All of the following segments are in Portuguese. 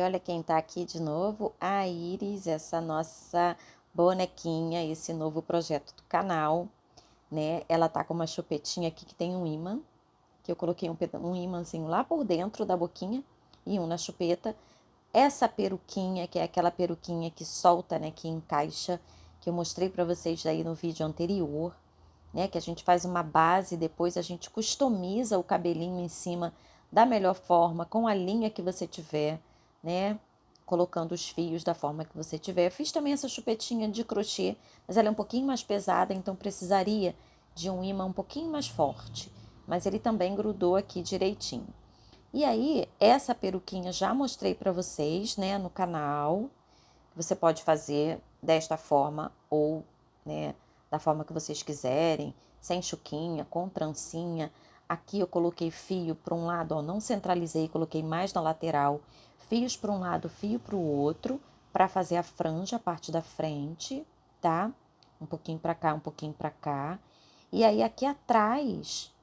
olha quem tá aqui de novo, a Iris, essa nossa bonequinha, esse novo projeto do canal, né? Ela tá com uma chupetinha aqui que tem um ímã, que eu coloquei um ímãzinho lá por dentro da boquinha e um na chupeta. Essa peruquinha, que é aquela peruquinha que solta, né, que encaixa, que eu mostrei pra vocês aí no vídeo anterior, né, que a gente faz uma base, depois a gente customiza o cabelinho em cima da melhor forma, com a linha que você tiver, né, colocando os fios da forma que você tiver. Eu fiz também essa chupetinha de crochê, mas ela é um pouquinho mais pesada, então precisaria de um ímã um pouquinho mais forte, mas ele também grudou aqui direitinho. E aí, essa peruquinha já mostrei para vocês, né, no canal. Você pode fazer desta forma ou, né, da forma que vocês quiserem, sem chuquinha, com trancinha. Aqui eu coloquei fio para um lado, ó, não centralizei, coloquei mais na lateral. Fios para um lado, fio para o outro, para fazer a franja, a parte da frente, tá? Um pouquinho para cá, um pouquinho para cá. E aí aqui atrás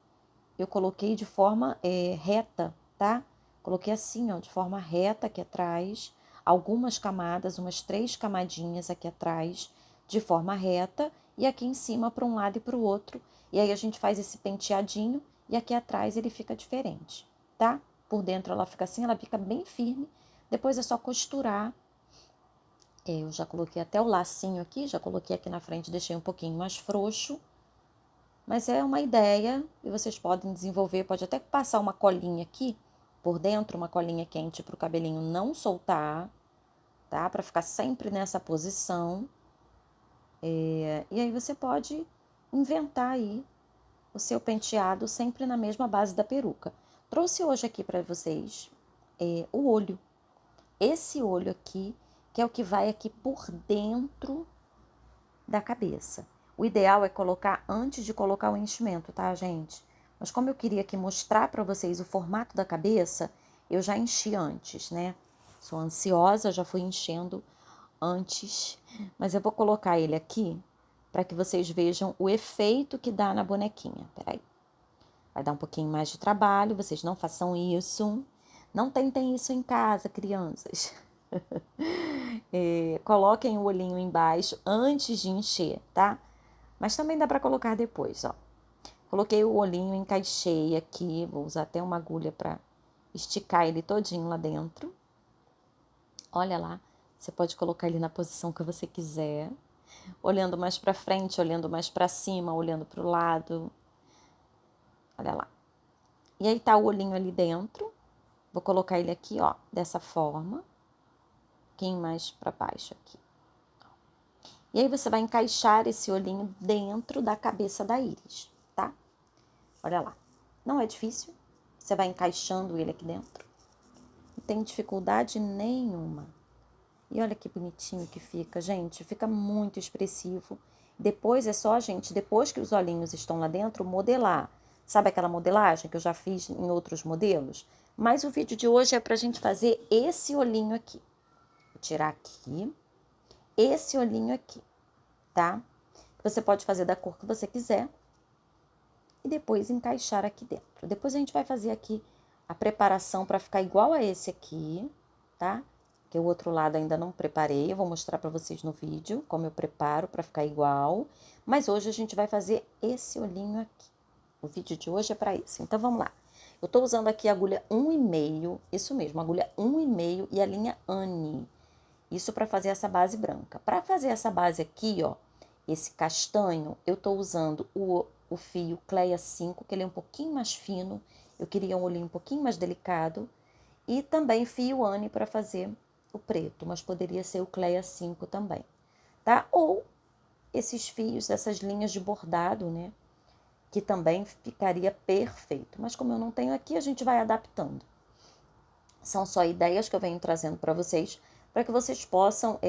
eu coloquei de forma reta, tá? Coloquei assim, ó, de forma reta aqui atrás, algumas camadas, umas 3 camadinhas aqui atrás, de forma reta, e aqui em cima para um lado e para o outro. E aí a gente faz esse penteadinho e aqui atrás ele fica diferente, tá? Por dentro ela fica assim, ela fica bem firme. Depois é só costurar. Eu já coloquei até o lacinho aqui, já coloquei aqui na frente, deixei um pouquinho mais frouxo. Mas é uma ideia e vocês podem desenvolver, pode até passar uma colinha aqui por dentro, uma colinha quente para o cabelinho não soltar, tá? Para ficar sempre nessa posição. E aí você pode inventar aí o seu penteado sempre na mesma base da peruca. Trouxe hoje aqui para vocês o olho. Esse olho aqui, que é o que vai aqui por dentro da cabeça. O ideal é colocar antes de colocar o enchimento, tá, gente? Mas como eu queria aqui mostrar para vocês o formato da cabeça, eu já enchi antes, né? Sou ansiosa, já fui enchendo antes, mas eu vou colocar ele aqui para que vocês vejam o efeito que dá na bonequinha. Peraí. Vai dar um pouquinho mais de trabalho, vocês não façam isso. Não tentem isso em casa, crianças. Coloquem o olhinho embaixo antes de encher, tá? Mas também dá para colocar depois, ó. Coloquei o olhinho, encaixei aqui, vou usar até uma agulha para esticar ele todinho lá dentro. Olha lá, você pode colocar ele na posição que você quiser. Olhando mais para frente, olhando mais para cima, olhando para o lado. Olha lá. E aí tá o olhinho ali dentro. Vou colocar ele aqui, ó, dessa forma. Um pouquinho mais para baixo aqui. E aí você vai encaixar esse olhinho dentro da cabeça da íris, tá? Olha lá. Não é difícil. Você vai encaixando ele aqui dentro. Não tem dificuldade nenhuma. E olha que bonitinho que fica, gente. Fica muito expressivo. Depois é só a gente, depois que os olhinhos estão lá dentro, modelar. Sabe aquela modelagem que eu já fiz em outros modelos? Mas o vídeo de hoje é pra gente fazer esse olhinho aqui. Vou tirar aqui. Esse olhinho aqui, tá? Você pode fazer da cor que você quiser. E depois encaixar aqui dentro. Depois a gente vai fazer aqui a preparação para ficar igual a esse aqui, tá? Que o outro lado ainda não preparei, eu vou mostrar para vocês no vídeo como eu preparo para ficar igual. Mas hoje a gente vai fazer esse olhinho aqui. O vídeo de hoje é para isso. Então vamos lá. Eu tô usando aqui a agulha 1,5, isso mesmo, agulha 1,5 e a linha Anne. Isso para fazer essa base branca. Para fazer essa base aqui, ó, esse castanho, eu tô usando o fio Cleia 5, que ele é um pouquinho mais fino. Eu queria um olhinho um pouquinho mais delicado. E também fio Anne para fazer o preto, mas poderia ser o Cleia 5 também, tá? Ou esses fios, essas linhas de bordado, né? Que também ficaria perfeito. Mas como eu não tenho aqui, a gente vai adaptando. São só ideias que eu venho trazendo para vocês, para que vocês possam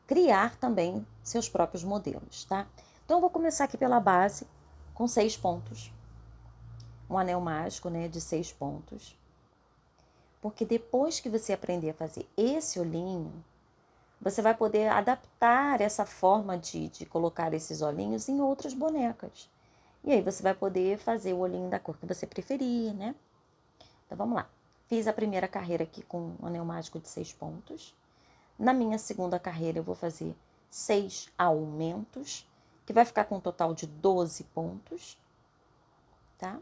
criar também seus próprios modelos, tá? Então, eu vou começar aqui pela base, com 6 pontos. Um anel mágico, né, de 6 pontos. Porque depois que você aprender a fazer esse olhinho, você vai poder adaptar essa forma de colocar esses olhinhos em outras bonecas. E aí você vai poder fazer o olhinho da cor que você preferir, né? Então, vamos lá. Fiz a primeira carreira aqui com um anel mágico de 6 pontos. Na minha segunda carreira eu vou fazer 6 aumentos, que vai ficar com um total de 12 pontos, tá?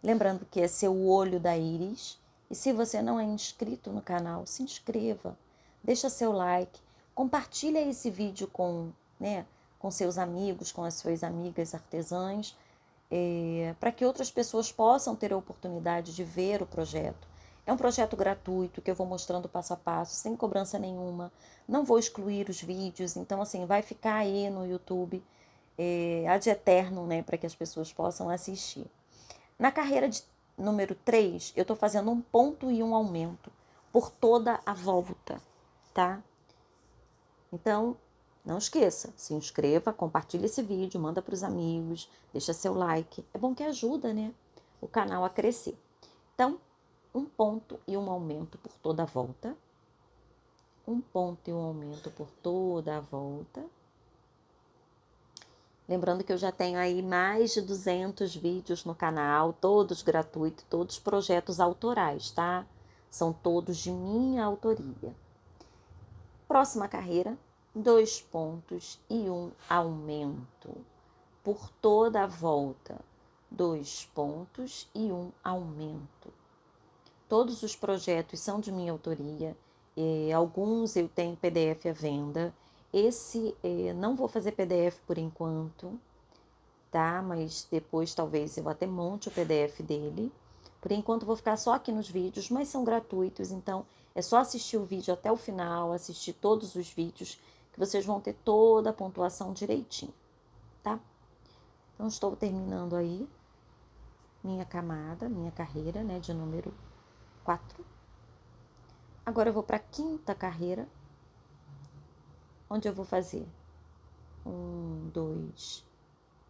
Lembrando que esse é o olho da íris. E se você não é inscrito no canal, se inscreva, deixa seu like, compartilha esse vídeo com seus amigos, com as suas amigas artesãs, para que outras pessoas possam ter a oportunidade de ver o projeto. É um projeto gratuito que eu vou mostrando passo a passo, sem cobrança nenhuma. Não vou excluir os vídeos, então assim, vai ficar aí no YouTube ad eterno, né, para que as pessoas possam assistir. Na carreira de número 3, eu estou fazendo um ponto e um aumento por toda a volta, tá? Então, não esqueça, se inscreva, compartilhe esse vídeo, manda para os amigos, deixa seu like. É bom que ajuda, né, o canal a crescer. Então, um ponto e um aumento por toda a volta. Um ponto e um aumento por toda a volta. Lembrando que eu já tenho aí mais de 200 vídeos no canal, todos gratuitos, todos projetos autorais, tá? São todos de minha autoria. Próxima carreira, 2 pontos e um aumento. Por toda a volta, 2 pontos e um aumento. Todos os projetos são de minha autoria, alguns eu tenho PDF à venda. Esse não vou fazer PDF por enquanto, tá? Mas depois talvez eu até monte o PDF dele. Por enquanto vou ficar só aqui nos vídeos, mas são gratuitos, então é só assistir o vídeo até o final, assistir todos os vídeos, que vocês vão ter toda a pontuação direitinho, tá? Então estou terminando aí minha camada, minha carreira, né, de número 4. Agora eu vou para a quinta carreira, onde eu vou fazer 1, 2,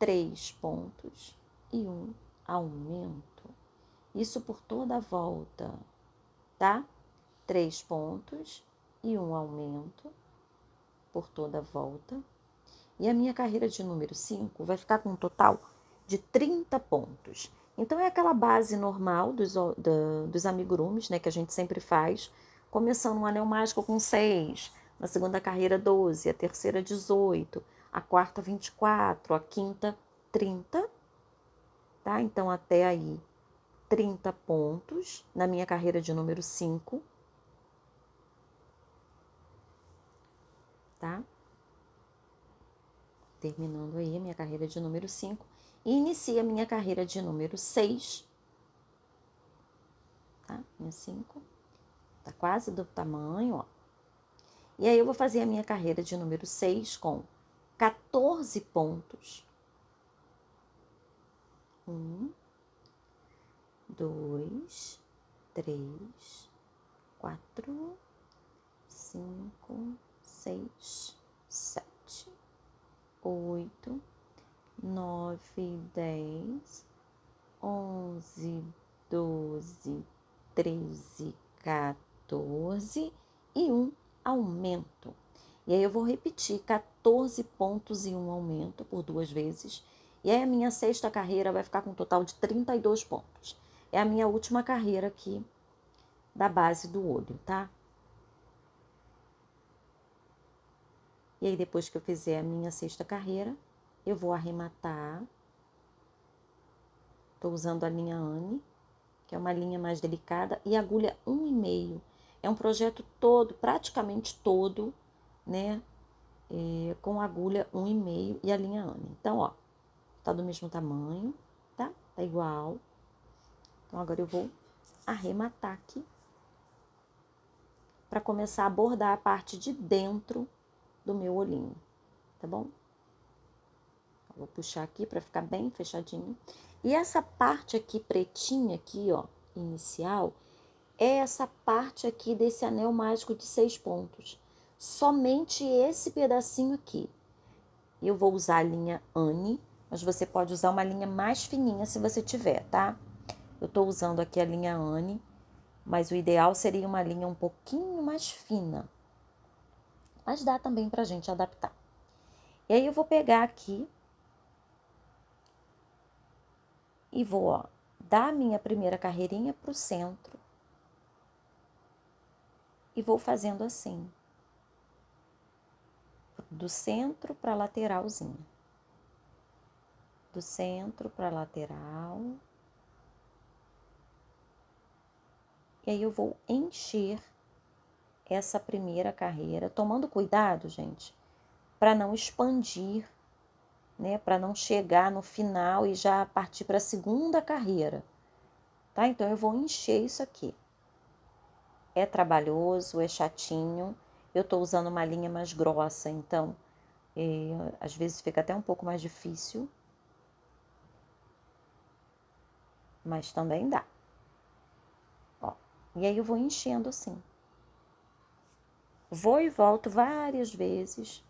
3 pontos e um aumento. Isso por toda a volta, tá? 3 pontos e um aumento por toda a volta. E a minha carreira de número 5 vai ficar com um total de 30 pontos. Então, é aquela base normal dos amigurumis, né, que a gente sempre faz, começando um anel mágico com 6, na segunda carreira 12, a terceira 18, a quarta 24, a quinta 30, tá? Então, até aí 30 pontos na minha carreira de número 5, tá? Terminando aí a minha carreira de número 5 e inicia a minha carreira de número 6, tá? Minha 5, tá quase do tamanho, ó. E aí eu vou fazer a minha carreira de número 6 com 14 pontos. 1, 2, 3, 4, 5, 6, 7, 8, 9, 10, 11, 12, 13, 14 e um aumento. E aí eu vou repetir 14 pontos e um aumento por 2 vezes. E aí a minha sexta carreira vai ficar com um total de 32 pontos. É a minha última carreira aqui da base do olho, tá? E aí depois que eu fizer a minha sexta carreira, eu vou arrematar. Tô usando a linha Anne, que é uma linha mais delicada, e agulha 1,5. É um projeto todo, praticamente todo, né? Com agulha 1,5 e a linha Anne. Então, ó, tá do mesmo tamanho, tá? Tá igual. Então, agora eu vou arrematar aqui para começar a bordar a parte de dentro do meu olhinho, tá bom? Vou puxar aqui para ficar bem fechadinho. E essa parte aqui pretinha aqui, ó, inicial, é essa parte aqui desse anel mágico de 6 pontos. Somente esse pedacinho aqui. Eu vou usar a linha Anne, mas você pode usar uma linha mais fininha se você tiver, tá? Eu tô usando aqui a linha Anne, mas o ideal seria uma linha um pouquinho mais fina. Mas dá também pra gente adaptar. E aí eu vou pegar aqui e vou, ó, da minha primeira carreirinha para o centro e vou fazendo assim, do centro para a lateralzinha, do centro para a lateral, e aí eu vou encher essa primeira carreira, tomando cuidado, gente, para não expandir, né, para não chegar no final e já partir para a segunda carreira, tá? Então eu vou encher isso aqui. É trabalhoso, é chatinho. Eu tô usando uma linha mais grossa, então às vezes fica até um pouco mais difícil, mas também dá. Ó, e aí eu vou enchendo assim. Vou e volto várias vezes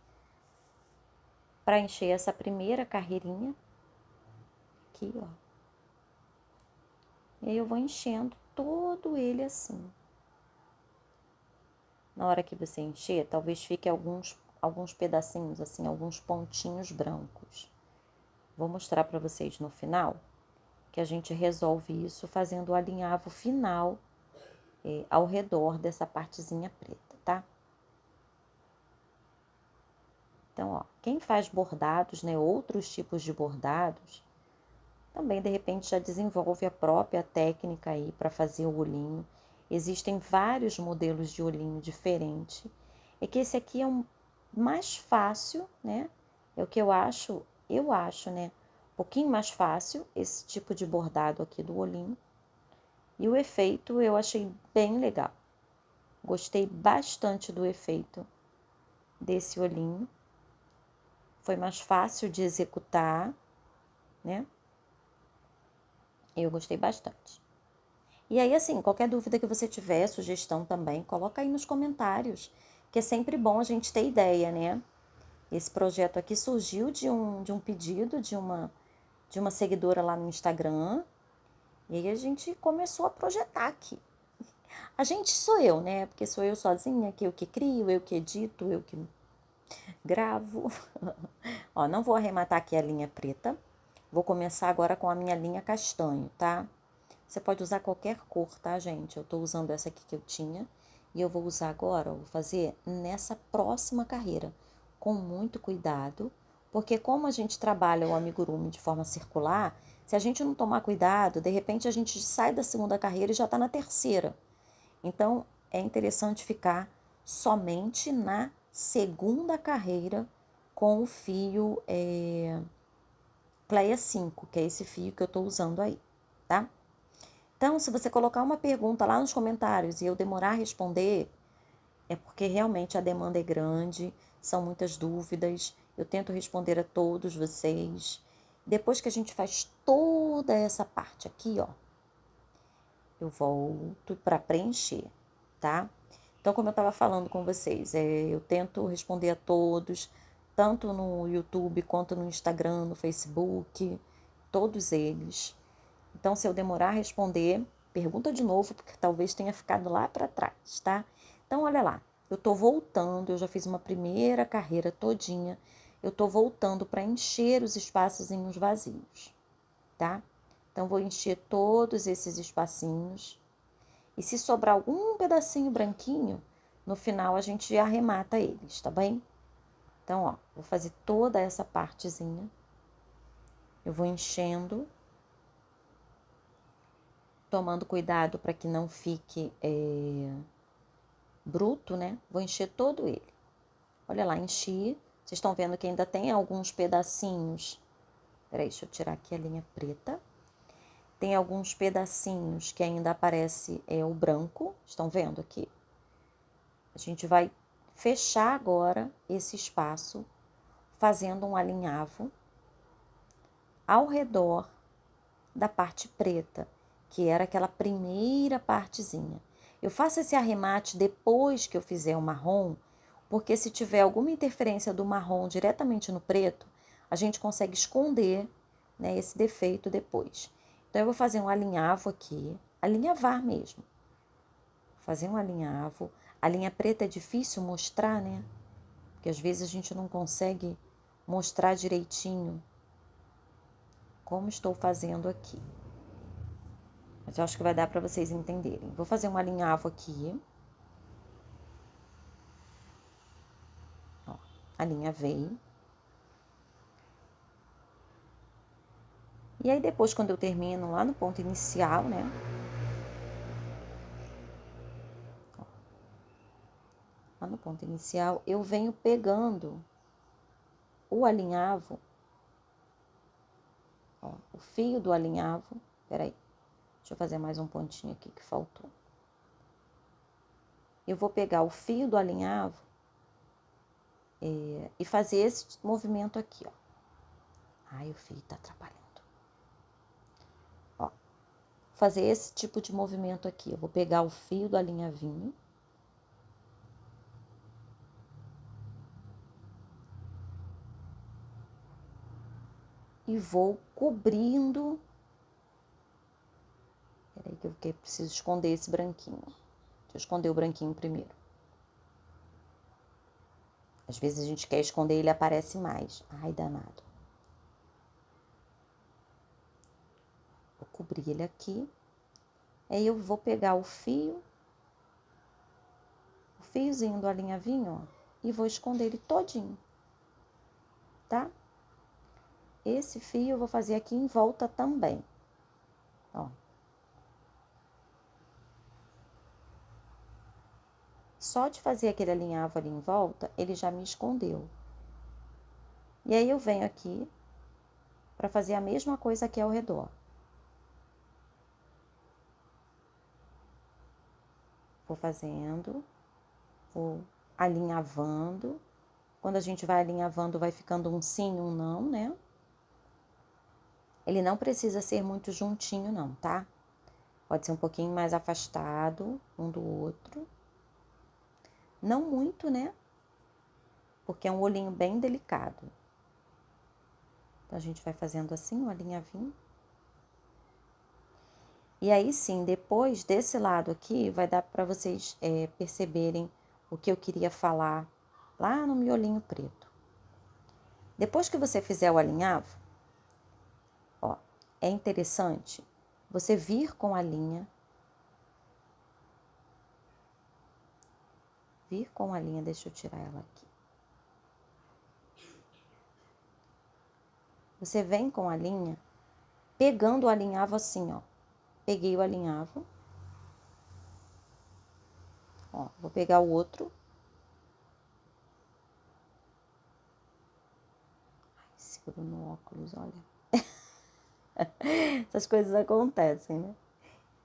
para encher essa primeira carreirinha aqui, ó. E aí eu vou enchendo todo ele assim. Na hora que você encher, talvez fique alguns pedacinhos assim, alguns pontinhos brancos. Vou mostrar para vocês no final que a gente resolve isso fazendo o alinhavo final ao redor dessa partezinha preta, tá? Então, ó, quem faz bordados, né, outros tipos de bordados, também de repente já desenvolve a própria técnica aí para fazer o olhinho. Existem vários modelos de olhinho diferentes. É que esse aqui é um mais fácil, né? É o que eu acho, né? Um pouquinho mais fácil esse tipo de bordado aqui do olhinho. E o efeito eu achei bem legal. Gostei bastante do efeito desse olhinho. Foi mais fácil de executar, né? Eu gostei bastante. E aí, assim, qualquer dúvida que você tiver, sugestão também, coloca aí nos comentários, que é sempre bom a gente ter ideia, né? Esse projeto aqui surgiu de um pedido de uma seguidora lá no Instagram, e aí a gente começou a projetar aqui. A gente sou eu, né? Porque sou eu sozinha, que eu que crio, eu que edito, eu que gravo. Ó, não vou arrematar aqui a linha preta. Vou começar agora com a minha linha castanho, tá? Você pode usar qualquer cor, tá, gente? Eu tô usando essa aqui que eu tinha. E eu vou usar agora, ó, vou fazer nessa próxima carreira. Com muito cuidado. Porque como a gente trabalha o amigurumi de forma circular, se a gente não tomar cuidado, de repente a gente sai da segunda carreira e já tá na terceira. Então, é interessante ficar somente na segunda carreira com o fio Cleia 5, que é esse fio que eu tô usando aí, tá? Então, se você colocar uma pergunta lá nos comentários e eu demorar a responder, é porque realmente a demanda é grande, são muitas dúvidas, eu tento responder a todos vocês. Depois que a gente faz toda essa parte aqui, ó, eu volto para preencher, tá? Então, como eu estava falando com vocês, eu tento responder a todos, tanto no YouTube quanto no Instagram, no Facebook, todos eles. Então, se eu demorar a responder, pergunta de novo, porque talvez tenha ficado lá para trás, tá? Então, olha lá, eu tô voltando, eu já fiz uma primeira carreira todinha, eu tô voltando para encher os espaçozinhos vazios, tá? Então, vou encher todos esses espacinhos. E se sobrar algum pedacinho branquinho, no final a gente arremata eles, tá bem? Então, ó, vou fazer toda essa partezinha. Eu vou enchendo, tomando cuidado para que não fique bruto, né? Vou encher todo ele. Olha lá, enchi. Vocês estão vendo que ainda tem alguns pedacinhos. Peraí, deixa eu tirar aqui a linha preta. Tem alguns pedacinhos que ainda aparece o branco. Estão vendo aqui? A gente vai fechar agora esse espaço, fazendo um alinhavo ao redor da parte preta, que era aquela primeira partezinha. Eu faço esse arremate depois que eu fizer o marrom, porque se tiver alguma interferência do marrom diretamente no preto, a gente consegue esconder, né, esse defeito depois. Então, eu vou fazer um alinhavo aqui, alinhavar mesmo. Fazer um alinhavo. A linha preta é difícil mostrar, né? Porque às vezes a gente não consegue mostrar direitinho como estou fazendo aqui. Mas eu acho que vai dar pra vocês entenderem. Vou fazer um alinhavo aqui. Ó, alinhavei. E aí, depois, quando eu termino lá no ponto inicial, né? Ó, lá no ponto inicial, eu venho pegando o alinhavo, ó, o fio do alinhavo. Peraí, deixa eu fazer mais um pontinho aqui que faltou. Eu vou pegar o fio do alinhavo e fazer esse movimento aqui, ó. Ai, o fio tá atrapalhando. Ó, fazer esse tipo de movimento aqui. Eu vou pegar o fio do alinhavinho. E vou cobrindo. Peraí que eu preciso esconder esse branquinho. Deixa eu esconder o branquinho primeiro. Às vezes a gente quer esconder e ele aparece mais. Ai, danado. Vou cobrir ele aqui. Aí eu vou pegar o fiozinho do alinhavinho, ó, e vou esconder ele todinho, tá? Esse fio eu vou fazer aqui em volta também, ó. Só de fazer aquele alinhavo ali em volta, ele já me escondeu. E aí eu venho aqui para fazer a mesma coisa aqui ao redor. Vou fazendo, vou alinhavando. Quando a gente vai alinhavando, vai ficando um sim, um não, né? Ele não precisa ser muito juntinho, não, tá? Pode ser um pouquinho mais afastado um do outro. Não muito, né? Porque é um olhinho bem delicado. Então, a gente vai fazendo assim, um alinhavinho. E aí, sim, depois desse lado aqui, vai dar para vocês perceberem o que eu queria falar lá no miolinho preto. Depois que você fizer o alinhavo, ó, é interessante você vir com a linha. Vir com a linha, deixa eu tirar ela aqui. Você vem com a linha, pegando o alinhavo assim, ó. Peguei o alinhavo. Ó, vou pegar o outro. Ai, seguro no óculos, olha. Essas coisas acontecem, né?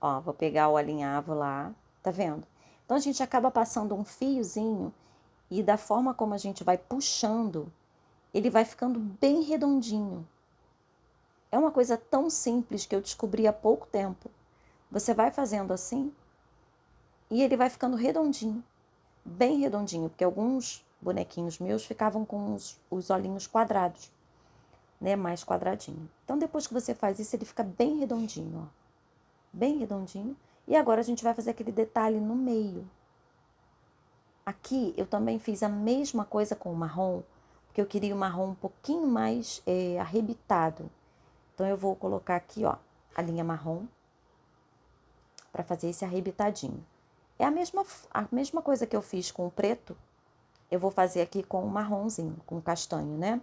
Ó, vou pegar o alinhavo lá, tá vendo? Então, a gente acaba passando um fiozinho e da forma como a gente vai puxando, ele vai ficando bem redondinho. É uma coisa tão simples que eu descobri há pouco tempo. Você vai fazendo assim e ele vai ficando redondinho, bem redondinho, porque alguns bonequinhos meus ficavam com os olhinhos quadrados, né, mais quadradinho. Então, depois que você faz isso, ele fica bem redondinho, ó. Bem redondinho. E agora a gente vai fazer aquele detalhe no meio. Aqui eu também fiz a mesma coisa com o marrom, porque eu queria o marrom um pouquinho mais arrebitado. Então, eu vou colocar aqui, ó, a linha marrom para fazer esse arrebitadinho. É a mesma coisa que eu fiz com o preto, eu vou fazer aqui com o marronzinho, com o castanho, né?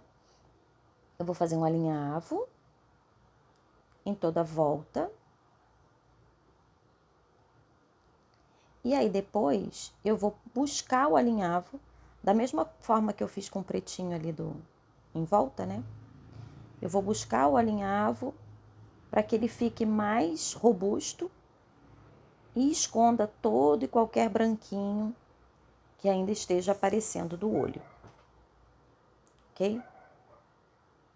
Eu vou fazer um alinhavo em toda a volta. E aí, depois, eu vou buscar o alinhavo, da mesma forma que eu fiz com o pretinho ali em volta, né? Eu vou buscar o alinhavo para que ele fique mais robusto e esconda todo e qualquer branquinho que ainda esteja aparecendo do olho. Ok?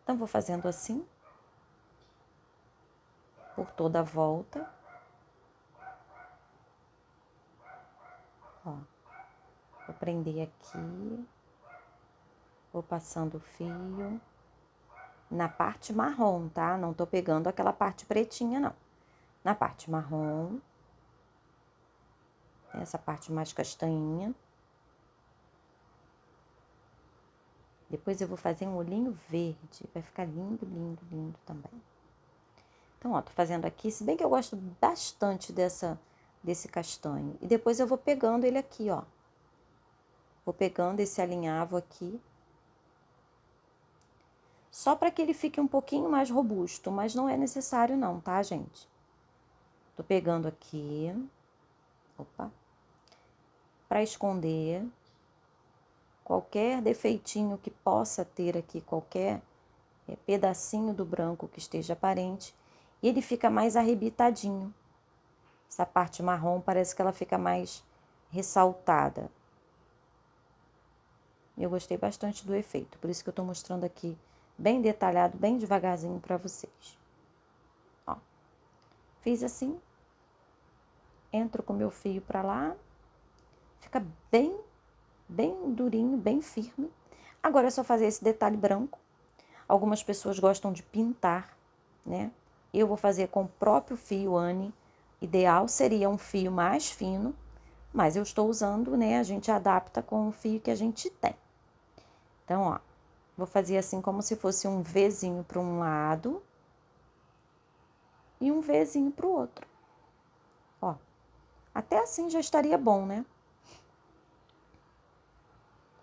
Então, vou fazendo assim, por toda a volta. Ó, vou prender aqui, vou passando o fio na parte marrom, tá? Não tô pegando aquela parte pretinha, não. Na parte marrom, essa parte mais castanhinha. Depois eu vou fazer um olhinho verde, vai ficar lindo, lindo, lindo também. Então, ó, tô fazendo aqui, se bem que eu gosto bastante desse castanho. E depois eu vou pegando ele aqui, ó. Vou pegando esse alinhavo aqui. Só para que ele fique um pouquinho mais robusto, mas não é necessário não, tá, gente? Tô pegando aqui. Opa. Para esconder qualquer defeitinho que possa ter aqui, qualquer pedacinho do branco que esteja aparente. E ele fica mais arrebitadinho. Essa parte marrom parece que ela fica mais ressaltada. Eu gostei bastante do efeito, por isso que eu tô mostrando aqui bem detalhado, bem devagarzinho para vocês. Ó, fiz assim, entro com meu fio para lá, fica bem durinho, bem firme. Agora é só fazer esse detalhe branco. Algumas pessoas gostam de pintar, né? Eu vou fazer com o próprio fio Anne. Ideal seria um fio mais fino, mas eu estou usando, né? A gente adapta com o fio que a gente tem. Então, ó, vou fazer assim como se fosse um Vzinho para um lado e um Vzinho para o outro. Ó, até assim já estaria bom, né?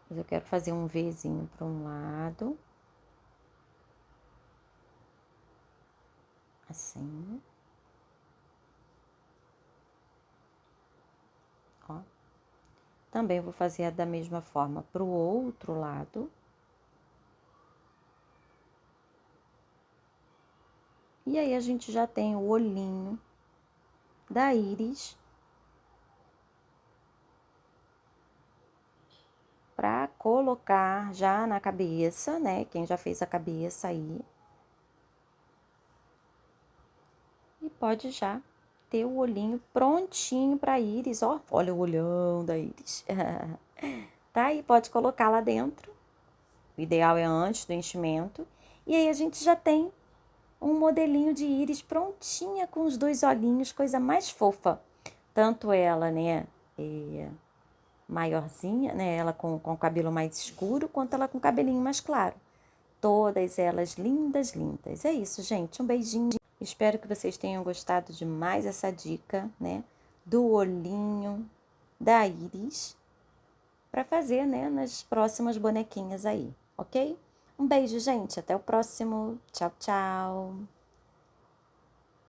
Mas eu quero fazer um Vzinho para um lado. Assim. Ó. Também vou fazer da mesma forma para o outro lado. E aí, a gente já tem o olhinho da íris para colocar já na cabeça, né? Quem já fez a cabeça aí. E pode já ter o olhinho prontinho para íris, ó. Olha o olhão da íris. Tá? E pode colocar lá dentro. O ideal é antes do enchimento. E aí, a gente já tem um modelinho de íris prontinha com os dois olhinhos, coisa mais fofa. Tanto ela, né, maiorzinha, né, ela com o cabelo mais escuro, quanto ela com o cabelinho mais claro. Todas elas lindas, lindas. É isso, gente. Um beijinho. Espero que vocês tenham gostado de mais essa dica, né, do olhinho da íris, para fazer, né, nas próximas bonequinhas aí, ok? Um beijo, gente. Até o próximo. Tchau, tchau.